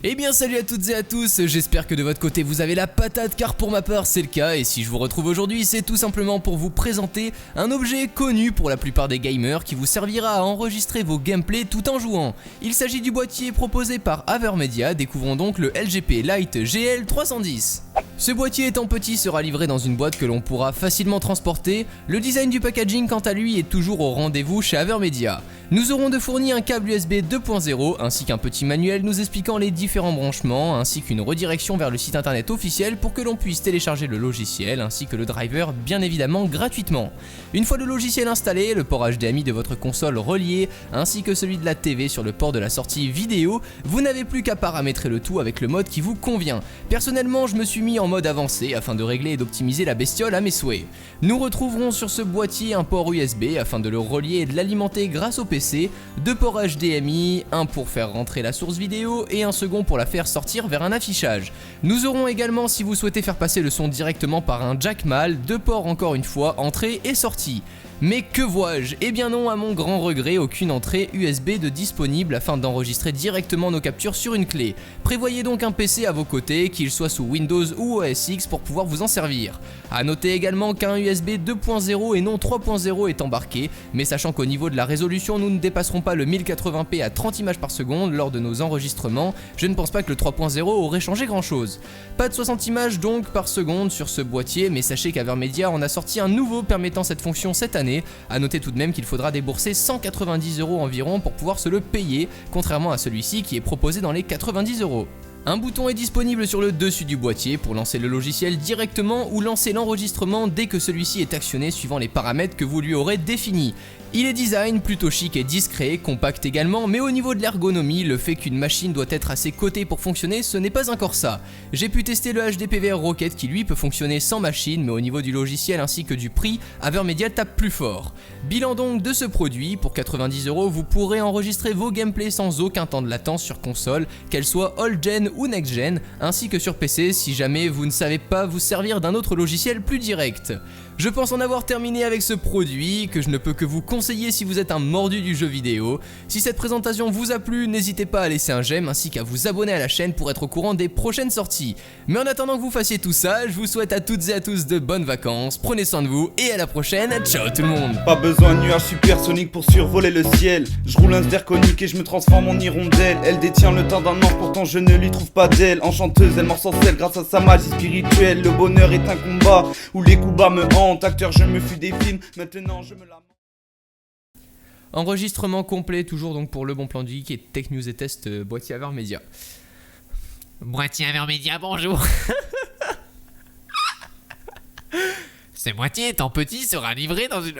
Eh bien salut à toutes et à tous, j'espère que de votre côté vous avez la patate car pour ma part c'est le cas et si je vous retrouve aujourd'hui c'est tout simplement pour vous présenter un objet connu pour la plupart des gamers qui vous servira à enregistrer vos gameplays tout en jouant. Il s'agit du boîtier proposé par Avermedia, découvrons donc le LGP Lite GL310. Ce boîtier étant petit sera livré dans une boîte que l'on pourra facilement transporter, le design du packaging quant à lui est toujours au rendez-vous chez Avermedia. Nous aurons de fourni un câble USB 2.0 ainsi qu'un petit manuel nous expliquant les différents branchements ainsi qu'une redirection vers le site internet officiel pour que l'on puisse télécharger le logiciel ainsi que le driver bien évidemment gratuitement. Une fois le logiciel installé, le port HDMI de votre console relié ainsi que celui de la TV sur le port de la sortie vidéo, vous n'avez plus qu'à paramétrer le tout avec le mode qui vous convient. Personnellement je me suis mis en mode avancé afin de régler et d'optimiser la bestiole à mes souhaits. Nous retrouverons sur ce boîtier un port USB afin de le relier et de l'alimenter grâce au PC, deux ports HDMI, un pour faire rentrer la source vidéo et un second pour la faire sortir vers un affichage. Nous aurons également, si vous souhaitez faire passer le son directement par un jack mâle, deux ports encore une fois, entrée et sortie. Mais que vois-je? Eh bien non, à mon grand regret, aucune entrée USB de disponible afin d'enregistrer directement nos captures sur une clé. Prévoyez donc un PC à vos côtés, qu'il soit sous Windows ou OS X pour pouvoir vous en servir. A noter également qu'un USB 2.0 et non 3.0 est embarqué, mais sachant qu'au niveau de la résolution nous ne dépasserons pas le 1080p à 30 images par seconde lors de nos enregistrements, je ne pense pas que le 3.0 aurait changé grand chose. Pas de 60 images donc par seconde sur ce boîtier, mais sachez qu'Avermedia en a sorti un nouveau permettant cette fonction cette année. A noter tout de même qu'il faudra débourser 190 € environ pour pouvoir se le payer, contrairement à celui-ci qui est proposé dans les 90 €. Un bouton est disponible sur le dessus du boîtier pour lancer le logiciel directement ou lancer l'enregistrement dès que celui-ci est actionné suivant les paramètres que vous lui aurez définis. Il est design plutôt chic et discret, compact également, mais au niveau de l'ergonomie, le fait qu'une machine doit être à ses côtés pour fonctionner, ce n'est pas encore ça. J'ai pu tester le HDPVR Rocket qui lui peut fonctionner sans machine, mais au niveau du logiciel ainsi que du prix, Avermedia tape plus fort. Bilan donc de ce produit, pour 90 €, vous pourrez enregistrer vos gameplays sans aucun temps de latence sur console, qu'elle soit all-gen ou next-gen, ainsi que sur PC si jamais vous ne savez pas vous servir d'un autre logiciel plus direct. Je pense en avoir terminé avec ce produit, que je ne peux que vous conseiller si vous êtes un mordu du jeu vidéo. Si cette présentation vous a plu, n'hésitez pas à laisser un j'aime ainsi qu'à vous abonner à la chaîne pour être au courant des prochaines sorties. Mais en attendant que vous fassiez tout ça, je vous souhaite à toutes et à tous de bonnes vacances, prenez soin de vous et à la prochaine, ciao tout le monde. Pas besoin de nuages supersoniques pour survoler le ciel. Je roule un zderconique et je me transforme en hirondelle. Elle détient le temps d'un an, pourtant je ne lui trouve pas d'aile. Enchanteuse, elle m'ensorcelle grâce à sa magie spirituelle. Le bonheur est un combat où les coups bas me hantent. Acteur, je me fuis des films, maintenant je me lamente. Enregistrement complet toujours donc pour le bon plan du geek et Tech News et Test boîtier Avermedia. Boîtier Avermedia, bonjour. Ce boîtier étant petit sera livré dans une...